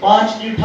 5:18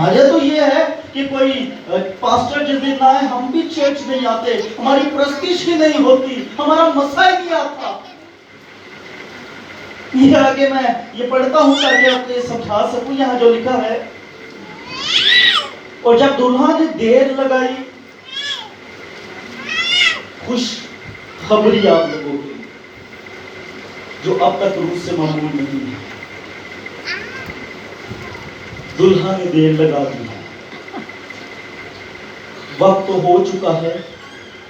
ہمارا تو یہ ہے کہ کوئی پاسٹر جس دن نہ آئے ہم بھی چرچ نہیں آتے، ہماری پرستش ہی نہیں ہوتی، ہمارا مسئلہ ہی نہیں آتا۔ یہ آگے میں یہ پڑھتا ہوں تاکہ آپ نے سمجھا سکوں، یہاں جو لکھا ہے، اور جب دلہا نے دیر لگائی، خوش خبری آپ لوگوں کی جو اب تک روس سے معمول نہیں ہے، دلہا نے دیر لگا دی ہے، وقت تو ہو چکا ہے،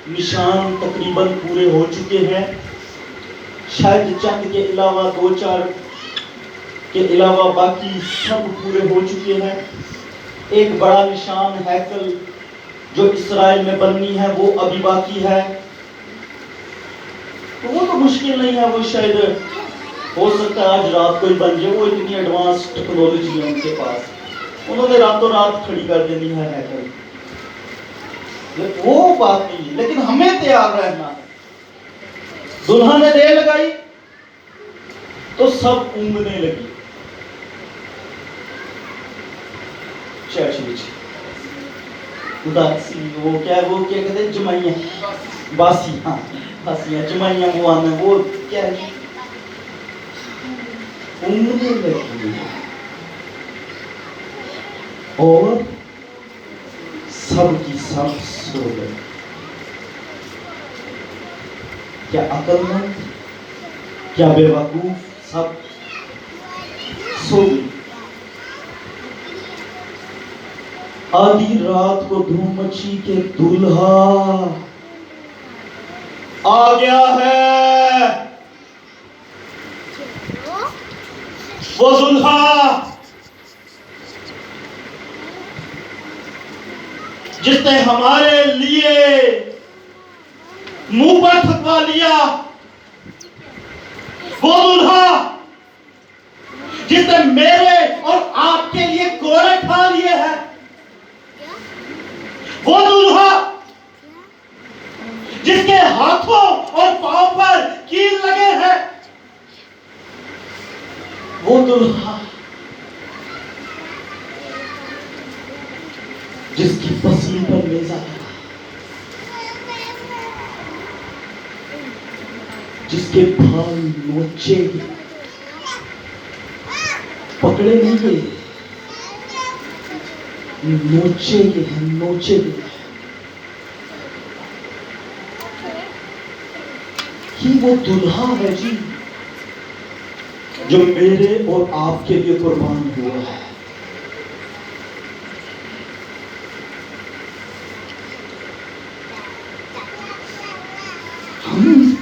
نشان تقریباً پورے ہو چکے ہیں، شاید چند کے علاوہ 2-4 کے علاوہ باقی سب پورے ہو چکے ہیں۔ ایک بڑا نشان ہیکل جو اسرائیل میں بننی ہے وہ ابھی باقی ہے، تو وہ تو مشکل نہیں ہے، وہ شاید ہو سکتا ہے آج رات کو ہی بن جائے، وہ اتنی ایڈوانس ٹیکنالوجی ہے ان کے پاس، انہوں نے راتوں رات کھڑی کر دینی ہے ہیکل، وہ بات نہیں ہے، لیکن ہمیں تیار رہنا ہے۔ دلہا نے دیر لگائی تو سب اونگنے لگی، اداسی، وہ کیا کہتے ہیں جمائیاں، باسی، ہاں باسیاں، جمائیاں، وہ آنا، وہ کیا ہے، اونگنے لگی اور سب کی سب سو گئے۔ کیا عقل مند، کیا بے وقوف، سب سو گئی۔ آدھی رات کو دھوم مچی کہ دلہا آ گیا ہے، وہ دلہا جس نے ہمارے لیے منہ پر تھکوا لیا، وہ دلہا جس نے میرے اور آپ کے لیے کوڑے کھا لیے ہیں، وہ دلہا جس کے ہاتھوں اور پاؤں پر کیل لگے ہیں، وہ دلہا جس کی پسلی پر نیزہ ہے، جس کے بھال نوچے گئے، پکڑے نہیں گئے، نوچے گئے ہیں، نوچے گئے، یہ وہ دلہا ہے جی جو میرے اور آپ کے لیے قربان ہوا ہے۔ ہم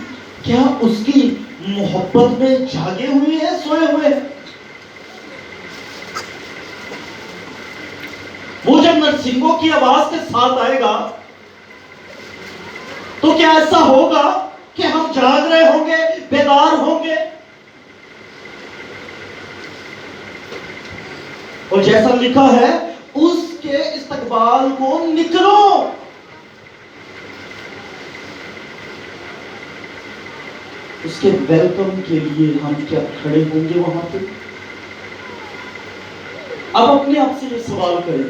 کیا اس کی محبت میں جاگے ہوئے ہیں، سوئے ہوئے ہیں؟ وہ جب نرسنگوں کی آواز کے ساتھ آئے گا تو کیا ایسا ہوگا کہ ہم جاگ رہے ہوں گے، بیدار ہوں گے؟ اور جیسا لکھا ہے اس کے استقبال کو نکلو، اس کے ویلکم کے لیے ہم کیا کھڑے ہوں گے وہاں پہ؟ اب اپنے آپ سے یہ سوال کریں،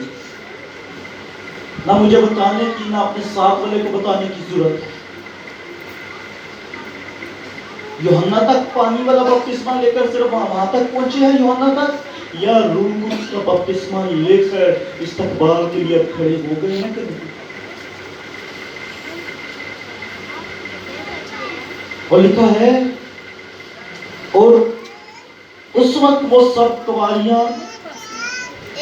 نہ مجھے بتانے کی، نہ اپنے ساتھ والے کو بتانے کی ضرورت ہے۔ یوحنا تک پانی والا بپتسمہ لے کر صرف وہاں تک پہنچے ہیں یوحنا تک، یا روح القدس کا بپتسمہ لے کر استقبال کے لیے کھڑے ہو گئے ہیں کہ نہیں؟ اور لکھا ہے اور اس وقت وہ سب کنواریاں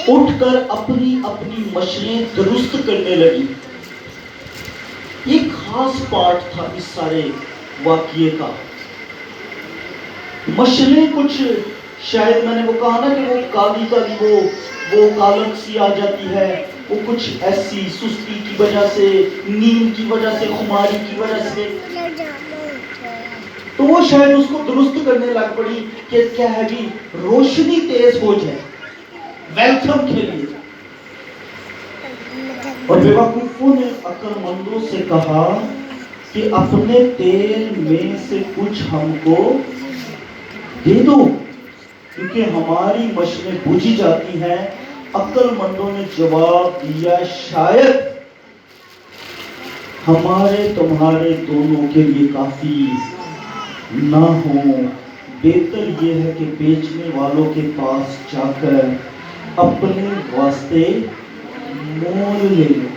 اٹھ کر اپنی اپنی مشلیں درست کرنے لگی۔ یہ خاص پارٹ تھا اس سارے واقعے کا۔ مشلیں کچھ شاید میں نے وہ کہا نا کہ وہ کالی کالی وہ کالک سی آ جاتی ہے، وہ کچھ ایسی سستی کی وجہ سے، نیند کی وجہ سے، خماری کی وجہ سے، تو وہ شاید اس کو درست کرنے لگ پڑی کہ کیا ہے جی روشنی تیز ہو جائے ویلکم کے لیے۔ اور بے وقوفوں نے عقل مندوں سے کہا کہ اپنے تیل میں سے کچھ ہم کو دے دو، کیونکہ ہماری مشلیں بجھ جاتی ہیں عقل مندوں نے جواب دیا شاید ہمارے تمہارے دونوں کے لیے کافی نہ ہو، بہتر یہ ہے کہ بیچنے والوں کے پاس جا کر اپنے واسطے مول لے لو۔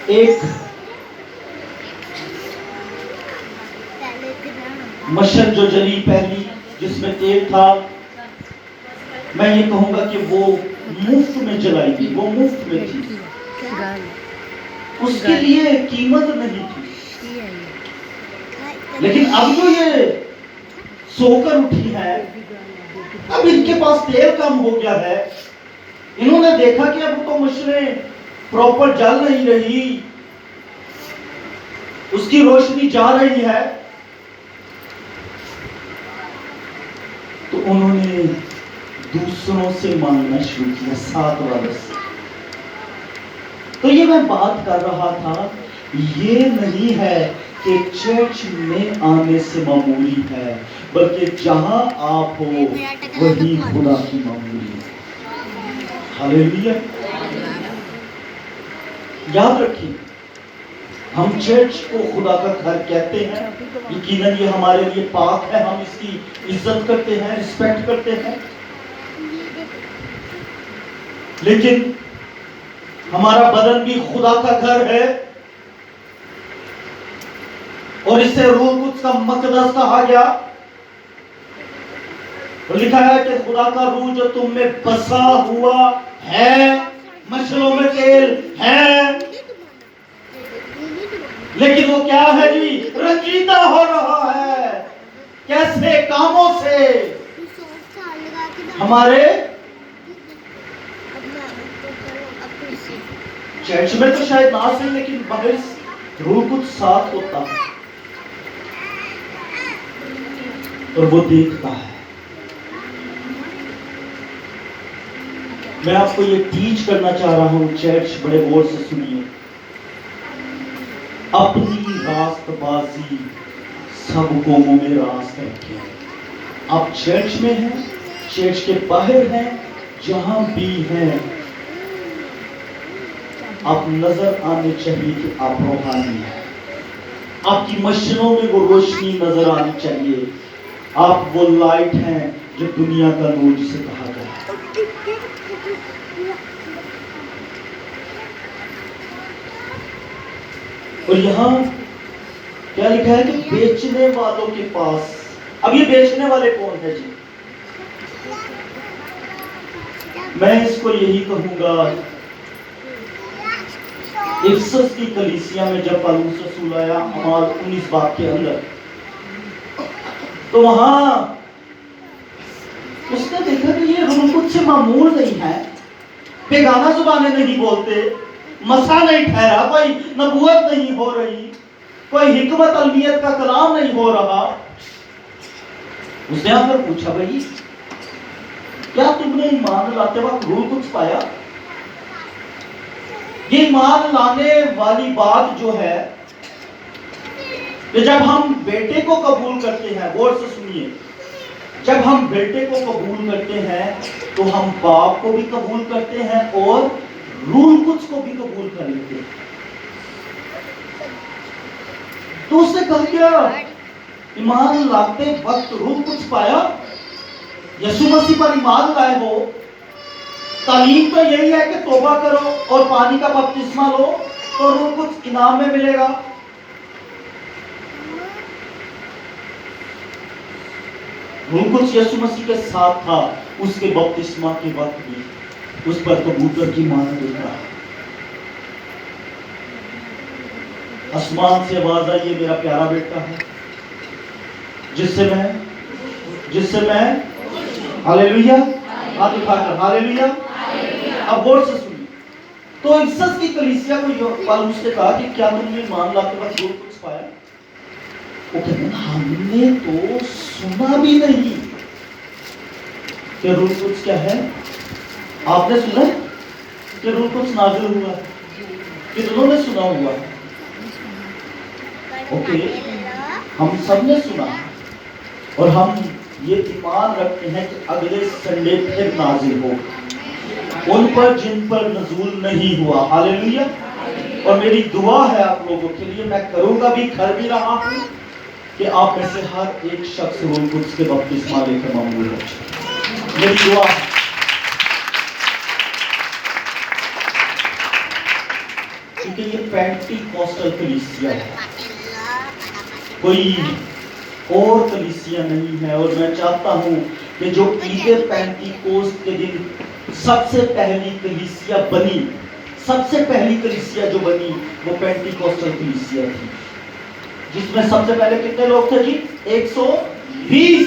ایک مشک جو جلی پہلی جس میں تیل تھا، میں یہ کہوں گا کہ وہ مفت میں جلائی گئی، وہ مفت میں تھی، اس کے لیے قیمت نہیں تھی۔ لیکن اب جو یہ سو کر اٹھی ہے، اب ان کے پاس تیل کم ہو گیا ہے، انہوں نے دیکھا کہ اب تو مشریں پراپر جل نہیں رہی، اس کی روشنی جا رہی ہے، تو انہوں نے دوسروں سے مانگنا شروع کیا، ساتھ والوں سے۔ تو یہ میں بات کر رہا تھا، یہ نہیں ہے کہ چرچ میں آنے سے معمولی ہے، بلکہ جہاں آپ ہو وہی خدا کی معمولی ہے۔ ہالیلویا۔ یاد رکھیے، ہم چرچ کو خدا کا گھر کہتے ہیں، یقیناً یہ ہمارے لیے پاک ہے، ہم اس کی عزت کرتے ہیں، رسپیکٹ کرتے ہیں، لیکن ہمارا بدن بھی خدا کا گھر ہے، اور اسے روح القدس کا مقدس کہا گیا، اور لکھا ہے کہ خدا کا روح جو تم میں بسا ہوا ہے، مشلوں میں تیل ہے، لیکن وہ کیا ہے جی؟ رنجیدہ ہو رہا ہے۔ کیسے؟ کاموں سے۔ ہمارے چرچ میں تو شاید نہ سے، لیکن باہر روح کچھ ساتھ ہوتا ہے اور وہ دیکھتا ہے۔ میں آپ کو یہ ٹیچ کرنا چاہ رہا ہوں، چرچ بڑے غور سے سنیے، اپنی راست بازی سب قوموں میں راست رکھیں۔ آپ چرچ میں ہیں، چرچ کے باہر ہیں، جہاں بھی ہیں، آپ نظر آنے چاہیے کہ آپ روحانی ہیں، آپ کی مشنوں میں وہ روشنی نظر آنی چاہیے، آپ وہ لائٹ ہیں جو دنیا کا نور جسے کہا گیا ہے۔ اور یہاں کیا لکھا ہے کہ بیچنے والوں کے پاس، اب یہ بیچنے والے کون ہیں جی؟ میں اس کو یہی کہوں گا، افسس کی کلیسیا میں جب پالوس رسول آیا اعمال 19 باب کے اندر، تو وہاں اس نے دیکھا کہ یہ روح القدس سے معمول نہیں ہے، بیگانہ زبانیں نہیں بولتے، مسا نہیں ٹھہرا، کوئی نبوت نہیں ہو رہی، کوئی حکمت علمیت کا کلام نہیں ہو رہا۔ اس نے آ کر پوچھا، بھائی کیا تم نے ایمان لاتے وقت روح القدس پایا؟ یہ ایمان لانے والی بات جو ہے کہ جب ہم بیٹے کو قبول کرتے ہیں، غور سے سنیے، جب ہم بیٹے کو قبول کرتے ہیں تو ہم باپ کو بھی قبول کرتے ہیں اور روح القدس کو بھی قبول کر لیتے ہیں۔ تو اس نے کہا کیا ایمان لاتے وقت روح القدس پایا؟ یسوع مسیح پر ایمان لائے ہو، تعلیم تو یہی ہے کہ توبہ کرو اور پانی کا بپتسمہ لو تو روح القدس انعام میں ملے گا۔ روح القدس یسوع مسیح کے ساتھ تھا اس کے بپتسمہ کے وقت بھی، اس پر کبوتر کی مانند اترا۔ آسمان سے آواز آئی، یہ میرا پیارا بیٹا ہے جس سے میں ہاللیلویا، ہاتھ اٹھا کر ہاللیلویا۔ اب غور سے سنیے، تو افسس کی کلیسیا کو پالوس نے کہا کہ کیا تم نے ایمان لاتے وقت روح القدس پایا؟ وہ کہتے ہیں ہم نے تو سنا بھی نہیں کہ روح القدس کیا ہے۔ آپ نے سنا کہ روح القدس نازل ہوا ہے؟ کتنوں نے سنا ہوا ہے؟ اوکے، ہم سب نے سنا اور ہم یہ ایمان رکھتے ہیں کہ اگلے سنڈے پھر نازل ہو ان پر جن پر نزول نہیں ہوا. ہاللیلویا. اور میری دعا ہے آپ لوگوں کے لیے، میں کروں گا بھی، کر بھی رہا ہوں، کہ آپ میں سے ہر ایک شخص روح القدس کے بپتسمہ لے کر معمول ہو. میری دعا ہے. کیونکہ یہ پینٹی کوسٹل کلیسیا ہے، کوئی اور کلیسیا نہیں ہے. اور میں چاہتا ہوں کہ جو عید پینٹی کوسٹ کے دن سب سے پہلی کلیسیا بنی، سب سے پہلی کلیسیا جو بنی وہ پینٹی کوسٹل کلیسیا تھی، جس میں سب سے پہلے کتنے لوگ تھے جی؟ 120.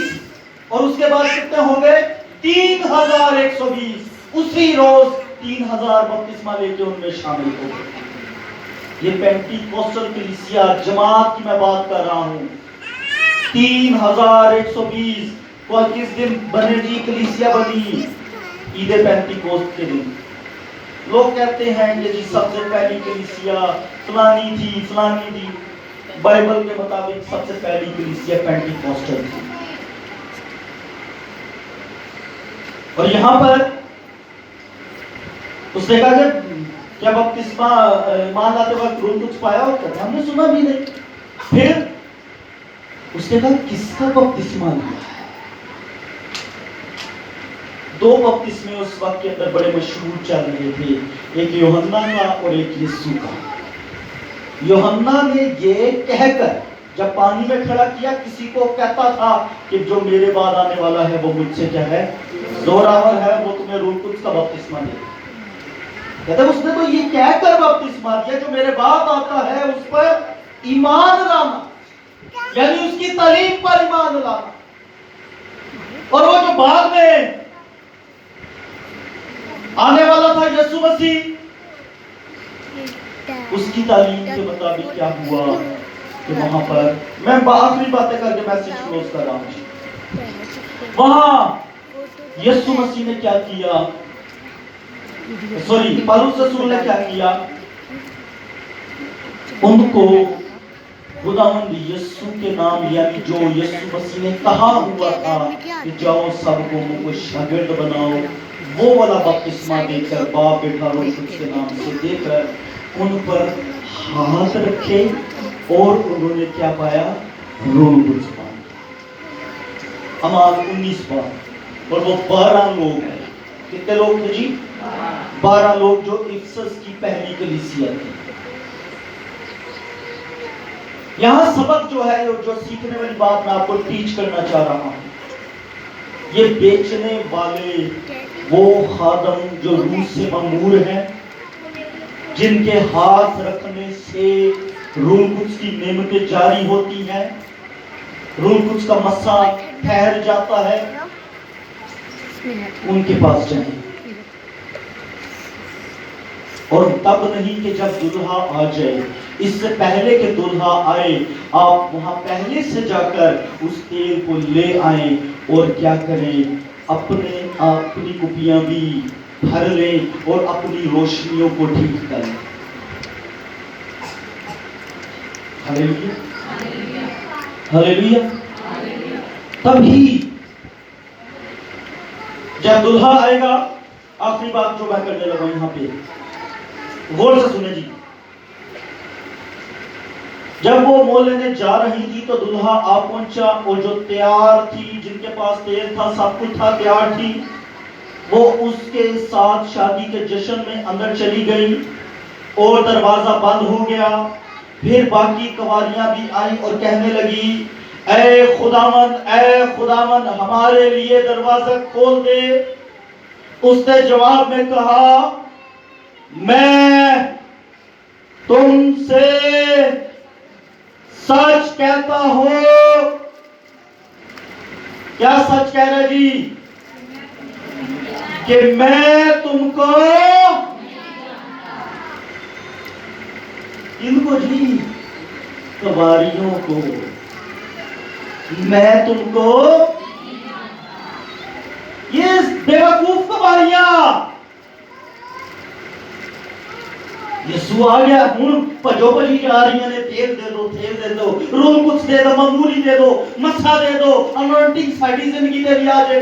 اور اس کے بعد کتنے ہو گئے؟ 3120. اسی روز 3000 بپتسمہ لے کے ان میں شامل ہو گئے. یہ پینٹی کوسٹل کلیسیا جماعت کی میں بات کر رہا ہوں. 3120 کو کس دن بنے جی کلیسیا بنی؟ عید پینٹی کوسٹ کے دن. لوگ کہتے ہیں کہ جی سب سے پہلی کلیسیا فلانی تھی فلانی تھی. بائبل کے مطابق سب سے پہلی کلیسیا پینٹی کوسٹل تھی. اور یہاں پر اس نے کہا کہ کیا بپتسمہ ایمان لاتے وقت روح القدس پایا ہوتا ہے؟ ہم نے سنا بھی نہیں. پھر اس نے کہا کس کا بپتسمہ لیا ہے؟ 2 بپتسمے اس وقت کے اندر بڑے مشہور چل رہے تھے، ایک یوحنا کا اور ایک یسوع کا. یوحنا نے یہ کہہ کر جب پانی میں کھڑا کیا، کسی کو کہتا تھا کہ جو میرے بعد آنے والا ہے وہ مجھ سے کیا ہے؟ زوراور ہے، وہ تمہیں روح القدس کا بپتسمہ دے. کہتے اس نے تو یہ کہہ کر بپتسمہ دیا جو میرے بعد آتا ہے اس پر ایمان لانا، یعنی اس کی تعلیم پر ایمان لانا. اور وہ جو بعد میں آنے والا تھا یسوع مسیح، اس کی تعلیم کے مطابق کیا ہوا کہ وہاں پر میں آخری باتیں کر کے میسج کلوز کر رہا ہوں. وہاں یسوع مسیح نے کیا کیا، سوری پالوس رسول نے کیا کیا؟ ان کو خداوند یسوع کے نام، یعنی جو یسوع مسیح نے کہا ہوا تھا کہ جاؤ سب قوموں کو شاگرد بناؤ، وہ والا بپتسمہ دے کر باپ بیٹا روح القدس کے نام سے دے کر ان پر ہاتھ رکھے اور انہوں نے کیا پایا؟ روح القدس پایا. اعمال 19 بار. اور وہ 12 لوگ ہیں. کتنے لوگ تھے جی؟ 12 لوگ جو افسس کی پہلی کلیسیا تھی. یہاں سبق جو ہے جو سیکھنے والی بات میں آپ کو ٹیچ کرنا چاہ رہا ہوں، یہ بیچنے والے وہ خادم جو روح سے مامور ہیں، جن کے ہاتھ رکھنے سے روح القدس کی نعمتیں جاری ہوتی ہیں، روح القدس کا مسا ٹھہر جاتا ہے، ان کے پاس جائیں. اور تب نہیں کہ جب دلہا آ جائے، اس سے پہلے کہ دلہا آئے آپ وہاں پہلے سے جا کر اس تیل کو لے آئیں اور کیا کریں؟ اپنی کپیاں بھی بھر لیں اور اپنی روشنیوں کو ٹھیک کر لیں. ہاللیلویا ہاللیلویا. تبھی جب دلہا آئے گا، آخری بات جو میں کرنے لگا یہاں پہ غور سے سنیں جی. جب وہ مول لینے جا رہی تھی تو دلہا آ پہنچا، اور جو تیار تھی، جن کے پاس تیل تھا، سب کچھ تھا، تیار تھی، وہ اس کے ساتھ شادی کے جشن میں اندر چلی گئی اور دروازہ بند ہو گیا. پھر باقی کنواریاں بھی آئیں اور کہنے لگی اے خداوند ہمارے لیے دروازہ کھول دے. اس نے جواب میں کہا میں تم سے سچ کہتا ہوں. کیا سچ کہہ رہے جی؟ کہ میں تم کو، ان کو جی کواریوں کو، میں تم کو، یہ بے وقوف کواریاں، یہ ਯਿਸੂ ਆ ਗਿਆ, ਹੁਣ ਭਜੋ ਭਜੀ ਜਾ ਰਹੀਆਂ ਨੇ, ਤੇਲ ਦੇ ਦੋ, ਤੇਲ ਦੇ ਦੋ, ਰੂਹ ਕੁਛ ਦੇ ਦੋ, ਮਾਮੂਲੀ ਦੇ ਦੋ, ਮੱਸਾ ਦੇ ਦੋ, ਅਨੋਇੰਟਿੰਗ ਸਾਡੀ ਜ਼ਿੰਦਗੀ ਤੇ ਵੀ ਆ ਜਾਏ।